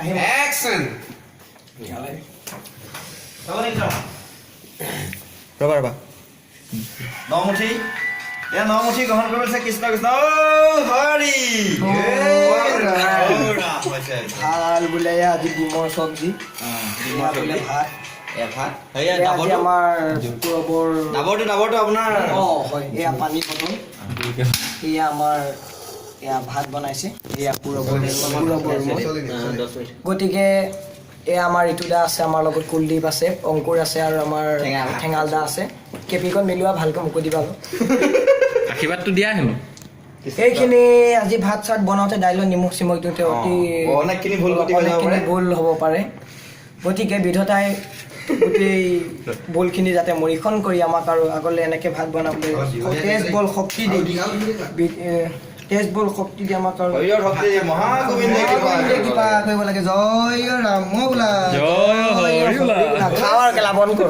Action! ৰবা নমুঠি নমুঠি গ্ৰহণ কৰিছে কৃষ্ণ কৃষ্ণ হৰি ভাল বোলে আজি ডিমৰ চব্জি বোলে ভাত ভাত আজি আমাৰ পূৰবৰ ডাবৰটো আপোনাৰ হয় এয়া পানী বটল এয়া আমাৰ এয়া ভাত বনাইছে এয়া পূৰবৰ গতিকে এয়া আমাৰ ঋতুদা আছে আমাৰ লগত কুলদীপ আছে অংকুৰ আছে আৰু আমাৰ ঠেঙালদা আছে কেপিকণ মিলোৱা ভালকৈ মুকু দিবা আশীৰ্বাদটো দিয়া হেনো এইখিনি আজি ভাত চাত বনাওঁতে দাইলত নিমখ চিমখ দিওঁতে অতি অনেকখিনি ভুল হ'ব পাৰে গতিকে বিধতাই গোটেই ভুলখিনি যাতে মৰিখন কৰি আমাক আৰু আগলৈ এনেকৈ ভাত বনাবলৈ তেজ বল শক্তি দি আমাক আৰু কিবা কৰিব লাগে জয় ৰাম বোলা জয় হৰি বোলা। খাৱাৰ কেলা বন্ধ কৰ